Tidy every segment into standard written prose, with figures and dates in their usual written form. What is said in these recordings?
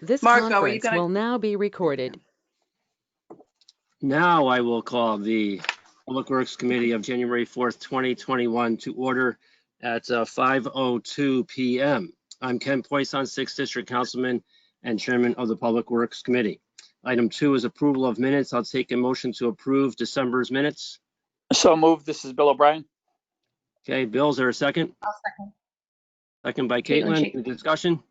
This Marco, are you conference gonna? will now be recorded. Now I will call the Public Works Committee of January 4th, 2021 to order at 5:02 p.m. I'm Ken Poisson, 6th District Councilman and Chairman of the Public Works Committee. Item 2 is approval of minutes. I'll take a motion to approve December's minutes. So moved. This is Bill O'Brien. Okay, Bill, is there a second? I'll second. Second by Caitlin. Any discussion?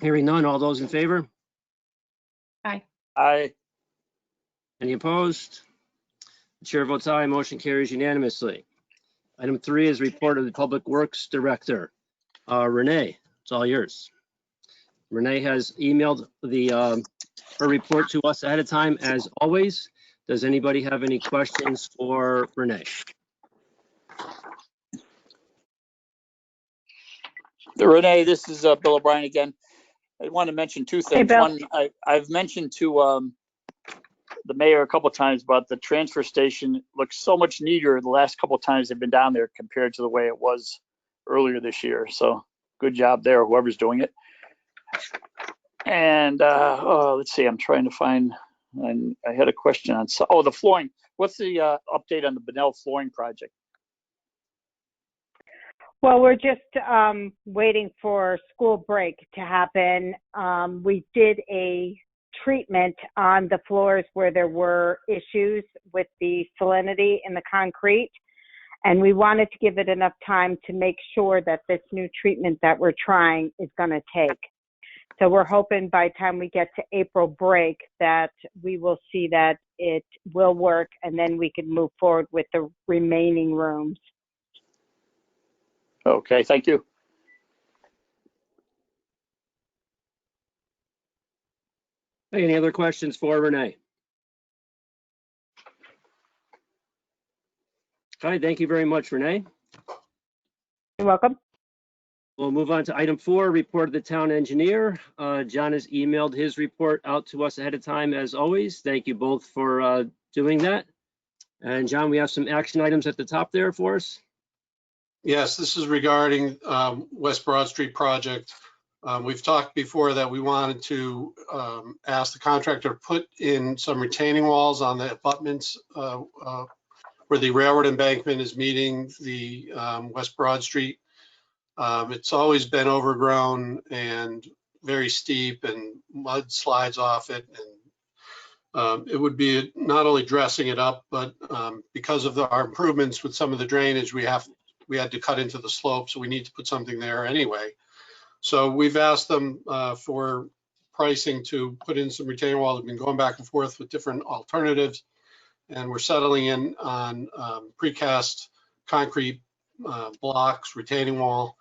Hearing none. All those in favor? Aye. Any opposed? The chair votes aye. Motion carries unanimously. Item 3 is report of the Public Works Director. Renee, it's all yours. Renee has emailed her report to us ahead of time, as always. Does anybody have any questions for Renee? Renee, this is Bill O'Brien again. I want to mention two things. Hey, Bill. One, I've mentioned to the mayor a couple times about the transfer station. It looks so much neater the last couple times they've been down there compared to the way it was earlier this year. So good job there, whoever's doing it. And let's see, I'm trying to find, I had a question on, the flooring. What's the update on the Bunnell flooring project? Well, we're just waiting for school break to happen. We did a treatment on the floors where there were issues with the salinity in the concrete, and we wanted to give it enough time to make sure that this new treatment that we're trying is going to take. So we're hoping by the time we get to April break that we will see that it will work, and then we can move forward with the remaining rooms. Okay, thank you. Any other questions for Renee? Okay, thank you very much, Renee. You're welcome. We'll move on to item 4, report of the town engineer. John has emailed his report out to us ahead of time, as always. Thank you both for doing that. And John, we have some action items at the top there for us. Yes, this is regarding West Broad Street project. We've talked before that we wanted to ask the contractor to put in some retaining walls on the abutments where the railroad embankment is meeting the West Broad Street. It's always been overgrown and very steep, and mud slides off it. And it would be not only dressing it up, but because of our improvements with some of the drainage, we had to cut into the slope, so we need to put something there anyway. So we've asked them for pricing to put in some retaining wall. They've been going back and forth with different alternatives, and we're settling in on precast concrete blocks, retaining wall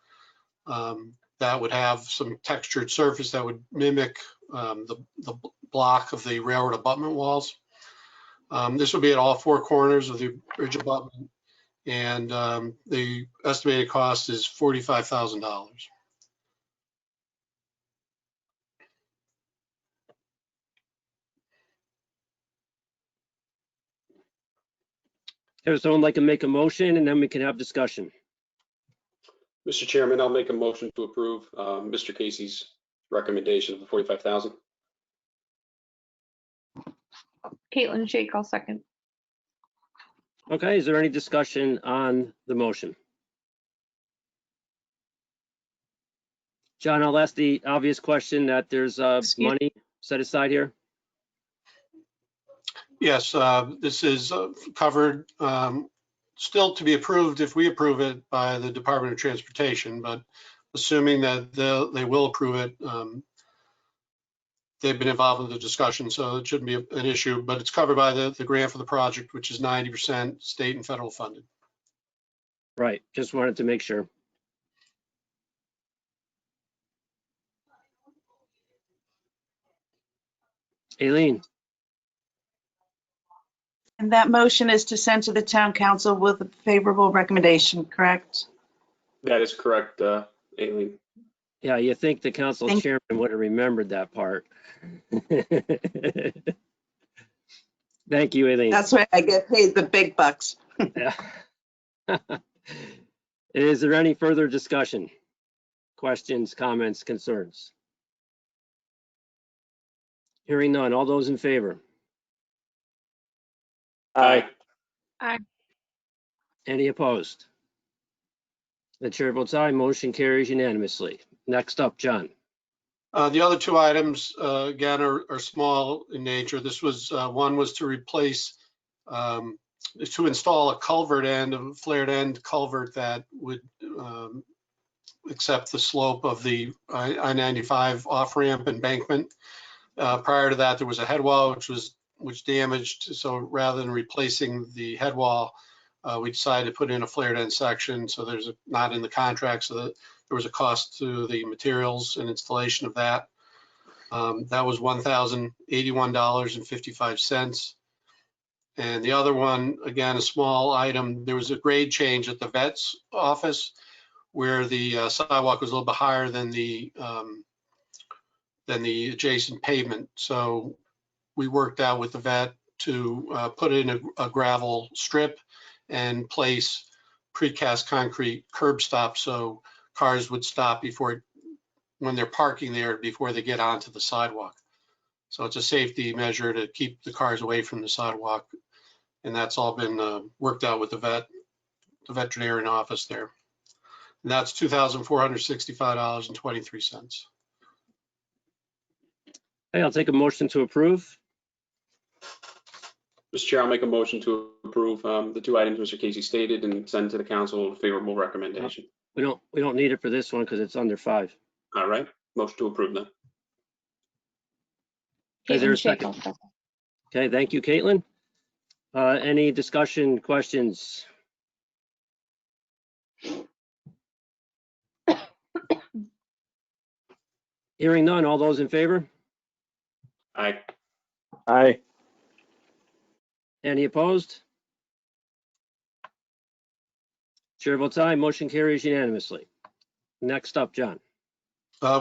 that would have some textured surface that would mimic the block of the railroad abutment walls. This will be at all 4 corners of the bridge abutment, and the estimated cost is $45,000. Does someone like to make a motion, and then we can have discussion? Mr. Chairman, I'll make a motion to approve Mr. Casey's recommendation of the $45,000. Caitlin Shake, I'll second. Okay, is there any discussion on the motion? John, I'll ask the obvious question that there's money set aside here. Yes, this is covered, still to be approved if we approve it by the Department of Transportation, but assuming that they will approve it, they've been involved in the discussion, so it shouldn't be an issue, but it's covered by the grant for the project, which is 90% state and federal funded. Right, just wanted to make sure. Aileen. And that motion is to send to the town council with a favorable recommendation, correct? That is correct, Aileen. Yeah, you think the council chairman would have remembered that part. Thank you, Aileen. That's why I get paid the big bucks. Yeah. Is there any further discussion? Questions, comments, concerns? Hearing none. All those in favor? Aye. Any opposed? The chair votes aye. Motion carries unanimously. Next up, John. The other two items, again, are small in nature. This was, one was to replace, to install a culvert end, a flared end culvert that would accept the slope of the I-95 off-ramp embankment. Prior to that, there was a head wall which damaged. So rather than replacing the head wall, we decided to put in a flared end section. So there's not in the contract, so that there was a cost to the materials and installation of that. That was $1,081.55. And the other one, again, a small item, there was a grade change at the vet's office where the sidewalk was a little bit higher than the adjacent pavement. So we worked out with the vet to put in a gravel strip and place precast concrete curb stops so cars would stop when they're parking there before they get onto the sidewalk. So it's a safety measure to keep the cars away from the sidewalk. And that's all been worked out with the veterinarian office there. And that's $2,465.23. Okay, I'll take a motion to approve. Mr. Chair, I'll make a motion to approve the two items Mr. Casey stated and send to the council a favorable recommendation. We don't need it for this one because it's under 5. All right, motion to approve then. Is there a Caitlin Schick, second? I'll second. Okay, thank you, Caitlin. Any discussion, questions? Hearing none. All those in favor? Aye. Aye. Any opposed? Chair votes aye. Motion carries unanimously. Next up, John.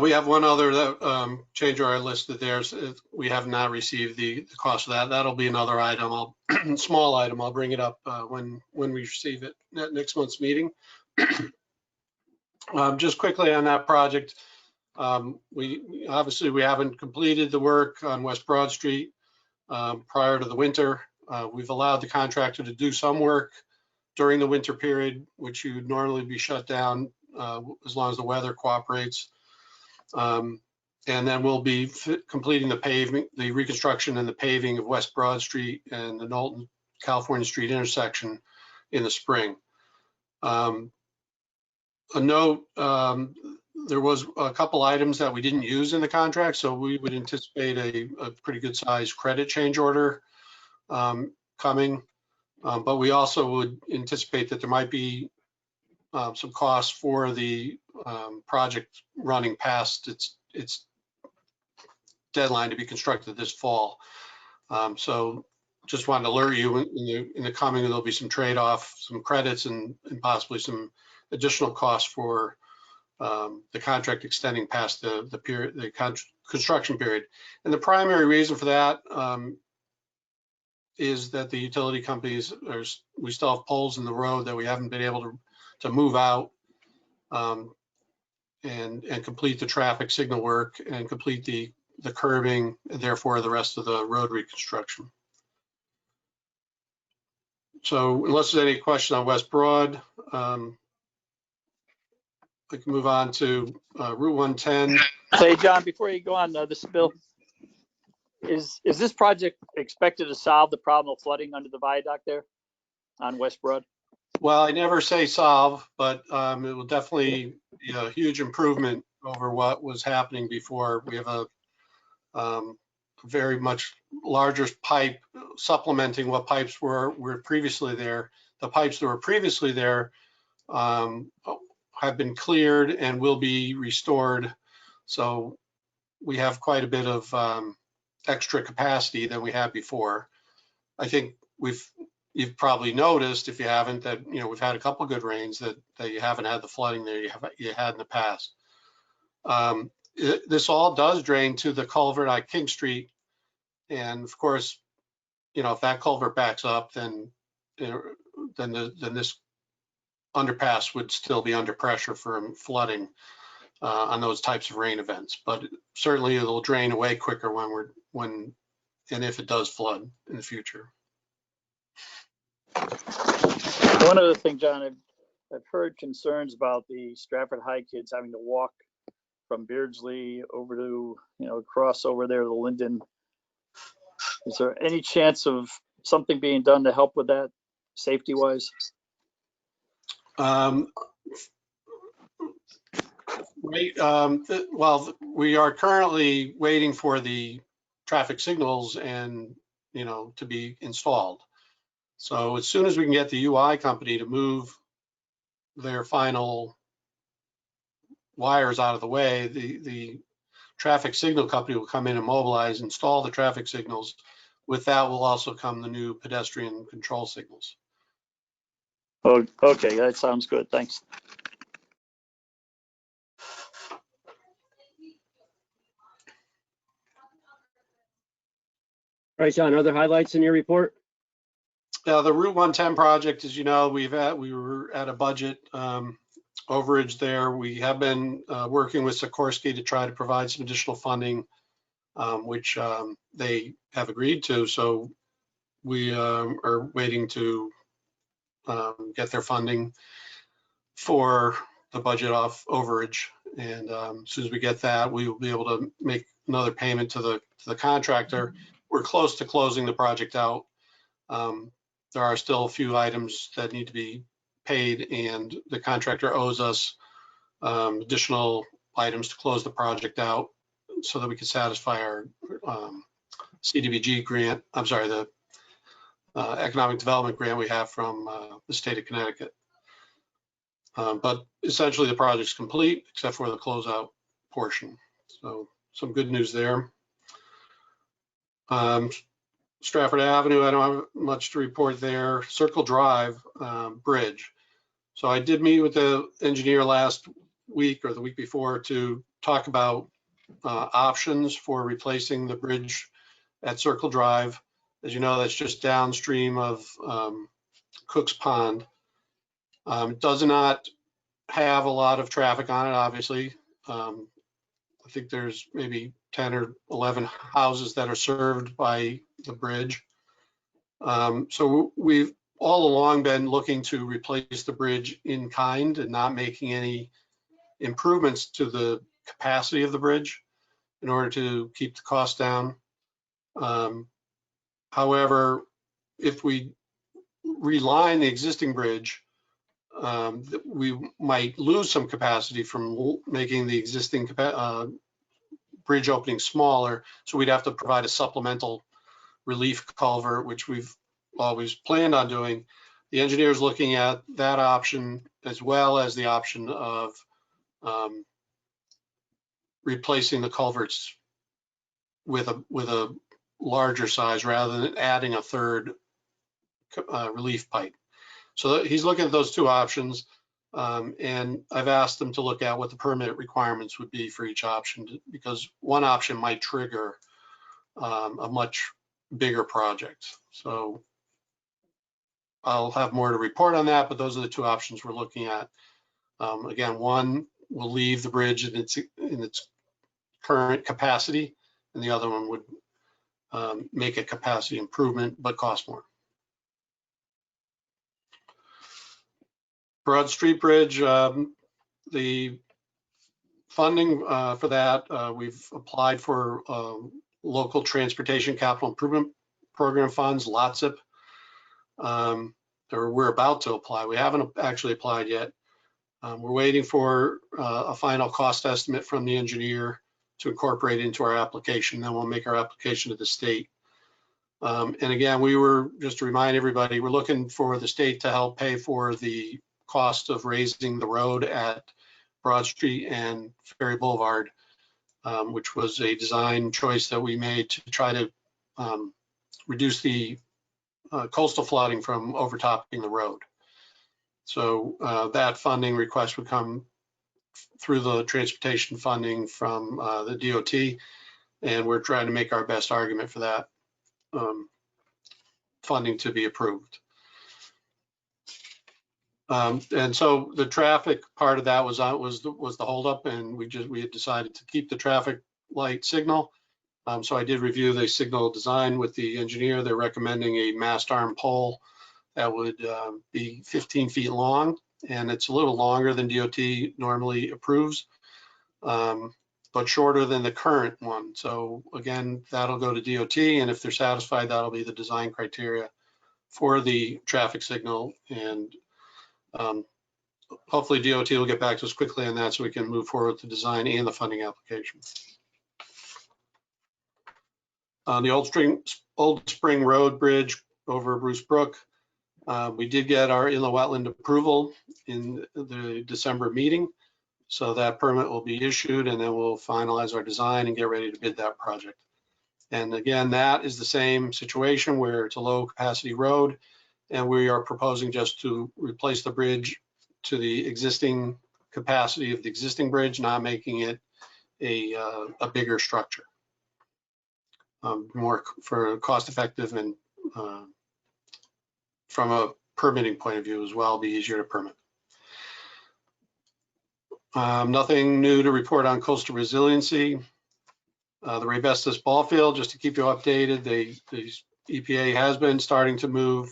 We have one other that change order listed there. So we have not received the cost of that. That'll be another item. Small item. I'll bring it up when we receive it at next month's meeting. Just quickly on that project, we obviously haven't completed the work on West Broad Street prior to the winter. We've allowed the contractor to do some work during the winter period, which would normally be shut down as long as the weather cooperates. And then we'll be completing the paving, the reconstruction and the paving of West Broad Street and the Knowlton California Street intersection in the spring. A note, there was a couple items that we didn't use in the contract, so we would anticipate a pretty good sized credit change order coming. But we also would anticipate that there might be some costs for the project running past its deadline to be constructed this fall. So just wanted to alert you in the coming, there'll be some trade-off, some credits and possibly some additional costs for the contract extending past the period, the construction period. And the primary reason for that is that the utility companies we still have poles in the road that we haven't been able to move out and complete the traffic signal work and complete the curbing, and therefore the rest of the road reconstruction. So unless there's any question on West Broad, we can move on to Route 110. Say, John, before you go on this bill, is this project expected to solve the problem of flooding under the viaduct there on West Broad? Well, I never say solve, but it will definitely be a huge improvement over what was happening before. We have a very much larger pipe supplementing what pipes were previously there. The pipes that were previously there have been cleared and will be restored. So we have quite a bit of extra capacity than we had before. I think you've probably noticed, if you haven't, that we've had a couple of good rains that you haven't had the flooding there you had in the past. This all does drain to the culvert on King Street, and of course, if that culvert backs up, then this underpass would still be under pressure from flooding. on those types of rain events. But certainly it'll drain away quicker when and if it does flood in the future. One other thing, John, I've heard concerns about the Stratford High kids having to walk from Beardsley over to, cross over there to Linden. Is there any chance of something being done to help with that, safety-wise? Well, we are currently waiting for the traffic signals and, to be installed. So as soon as we can get the UI company to move their final wires out of the way, the traffic signal company will come in and mobilize, install the traffic signals. With that will also come the new pedestrian control signals. Oh, okay, that sounds good. Thanks. All right, John, other highlights in your report? The Route 110 project, as you know, we were at a budget overage there. We have been working with Sikorsky to try to provide some additional funding, which they have agreed to. So we are waiting to get their funding for the budget off overage. And as soon as we get that, we will be able to make another payment to the contractor. We're close to closing the project out. There are still a few items that need to be paid, and the contractor owes us additional items to close the project out so that we can satisfy our CDBG grant. I'm sorry, the economic development grant we have from the state of Connecticut. But essentially the project's complete except for the closeout portion. So some good news there. Stratford Avenue, I don't have much to report there. Circle Drive bridge. So I did meet with the engineer last week or the week before to talk about options for replacing the bridge at Circle Drive. As you know, that's just downstream of Cook's Pond. It does not have a lot of traffic on it, obviously. I think there's maybe 10 or 11 houses that are served by the bridge. So we've all along been looking to replace the bridge in kind and not making any improvements to the capacity of the bridge in order to keep the cost down. However, if we reline the existing bridge, we might lose some capacity from making the existing bridge opening smaller. So we'd have to provide a supplemental relief culvert, which we've always planned on doing. The engineer's looking at that option as well as the option of replacing the culverts with a larger size rather than adding a third relief pipe. So he's looking at those two options, and I've asked them to look at what the permit requirements would be for each option, because one option might trigger a much bigger project. So I'll have more to report on that, but those are the two options we're looking at. Again, one will leave the bridge in its current capacity, and the other one would make a capacity improvement but cost more. Broad Street Bridge, the funding for that, we've applied for local transportation capital improvement program funds, LOTSIP, or we're about to apply. We haven't actually applied yet. We're waiting for a final cost estimate from the engineer to incorporate into our application. Then we'll make our application to the state. And again, we were, just to remind everybody, we're looking for the state to help pay for the cost of raising the road at Broad Street and Ferry Boulevard, which was a design choice that we made to try to reduce the coastal flooding from overtopping the road. So that funding request would come through the transportation funding from the DOT, and we're trying to make our best argument for that funding to be approved. And so the traffic part of that was the holdup, and we had decided to keep the traffic light signal. So I did review the signal design with the engineer. They're recommending a mast arm pole that would be 15 feet long, and it's a little longer than DOT normally approves, but shorter than the current one. So again, that'll go to DOT, and if they're satisfied, that'll be the design criteria for the traffic signal. And hopefully DOT will get back to us quickly on that so we can move forward with the design and the funding application. On the Old Spring Road Bridge over Bruce Brook, we did get our inland wetland approval in the December meeting. So that permit will be issued, and then we'll finalize our design and get ready to bid that project. And again, that is the same situation where it's a low capacity road, and we are proposing just to replace the bridge to the existing capacity of the existing bridge, not making it a bigger structure. More for cost effective, and from a permitting point of view as well, be easier to permit. Nothing new to report on coastal resiliency. The Raybestos ball field, just to keep you updated, the EPA has been starting to move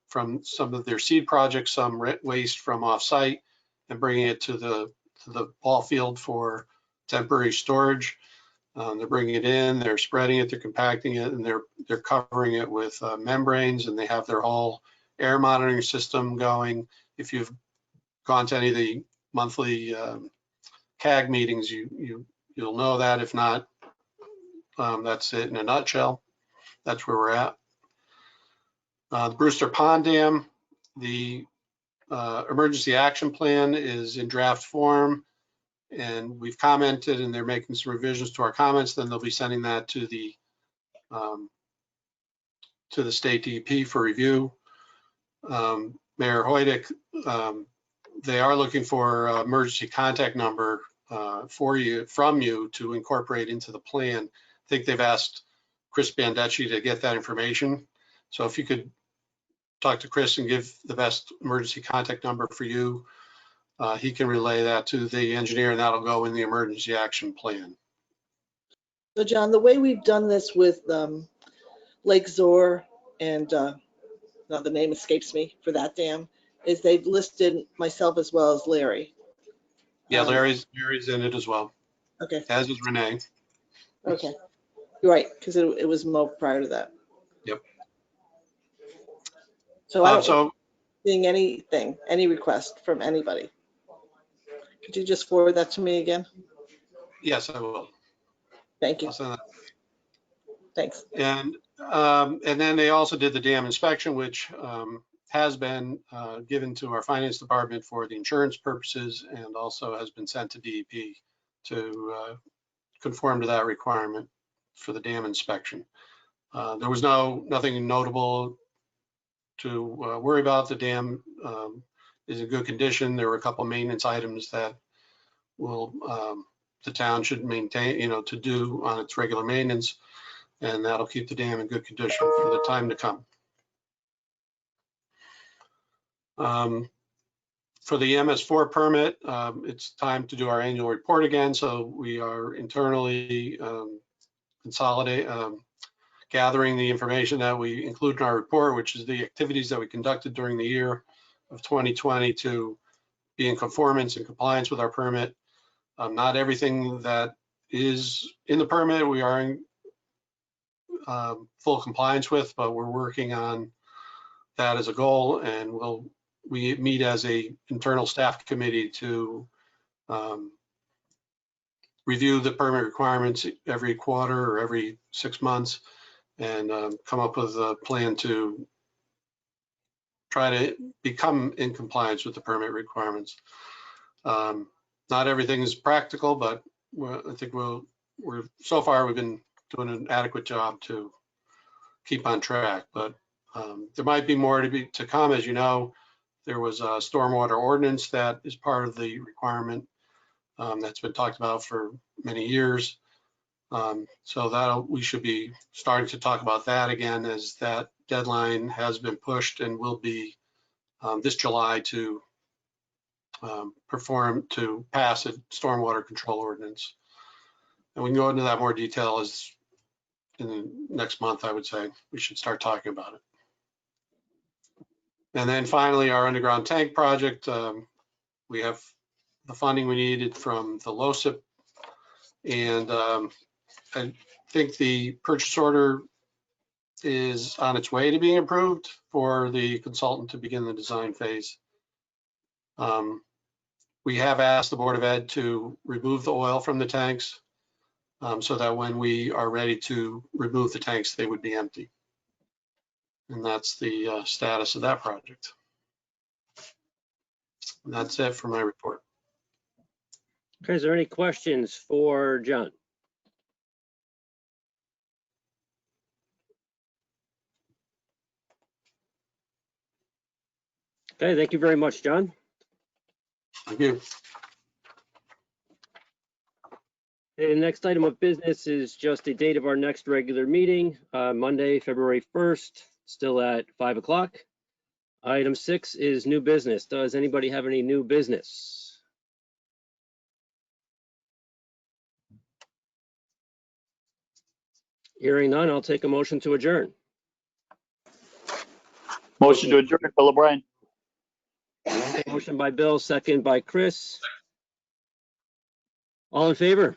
from some of their seed projects, some waste from offsite, and bringing it to the ball field for temporary storage. They're bringing it in, they're spreading it, they're compacting it, and they're covering it with membranes, and they have their whole air monitoring system going. If you've gone to any of the monthly CAG meetings, you'll know that. If not, that's it in a nutshell. That's where we're at. The Brewster Pond Dam, the emergency action plan is in draft form, and we've commented, and they're making some revisions to our comments. Then they'll be sending that to the state DEP for review. Mayor Hoydick, they are looking for emergency contact number from you to incorporate into the plan. I think they've asked Chris Bandecci to get that information. So if you could talk to Chris and give the best emergency contact number for you, he can relay that to the engineer, and that'll go in the emergency action plan. So John, the way we've done this with Lake Zor and now the name escapes me for that dam, is they've listed myself as well as Larry. Yeah, Larry's in it as well. Okay. As is Renee. Okay. You're right, because it was Mo prior to that. Yep. So I don't seeing anything, any request from anybody. Could you just forward that to me again? Yes, I will. Thank you. I'll send that. Thanks. And then they also did the dam inspection, which has been given to our finance department for the insurance purposes, and also has been sent to DEP to conform to that requirement for the dam inspection. There was nothing notable to worry about. The dam is in good condition. There were a couple of maintenance items that will the town should maintain, to do on its regular maintenance, and that'll keep the dam in good condition for the time to come. For the MS4 permit, it's time to do our annual report again. So we are internally gathering the information that we include in our report, which is the activities that we conducted during the year of 2020 to be in conformance and compliance with our permit. Not everything that is in the permit we are in full compliance with, but we're working on that as a goal, and we meet as a internal staff committee to review the permit requirements every quarter or every 6 months, and come up with a plan to try to become in compliance with the permit requirements. Not everything is practical, but I think so far we've been doing an adequate job to keep on track. But there might be more to come. As you know, there was a stormwater ordinance that is part of the requirement that's been talked about for many years. So we should be starting to talk about that again, as that deadline has been pushed and will be this July to pass a stormwater control ordinance. And we can go into that more detail as in the next month, I would say. We should start talking about it. And then finally, our underground tank project, we have the funding we needed from the LOCIP. And I think the purchase order is on its way to being approved for the consultant to begin the design phase. We have asked the Board of Ed to remove the oil from the tanks so that when we are ready to remove the tanks, they would be empty. And that's the status of that project. And that's it for my report. Okay, is there any questions for John? Okay, thank you very much, John. Thank you. Okay, the next item of business is just a date of our next regular meeting, Monday, February 1st, still at 5 o'clock. Item 6 is new business. Does anybody have any new business? Hearing none, I'll take a motion to adjourn. Motion to adjourn, Bill O'Brien. Motion by Bill, second by Chris. All in favor?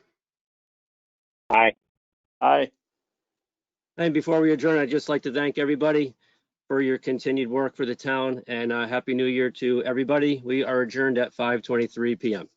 Aye. And before we adjourn, I'd just like to thank everybody for your continued work for the town, and Happy New Year to everybody. We are adjourned at 5:23 p.m.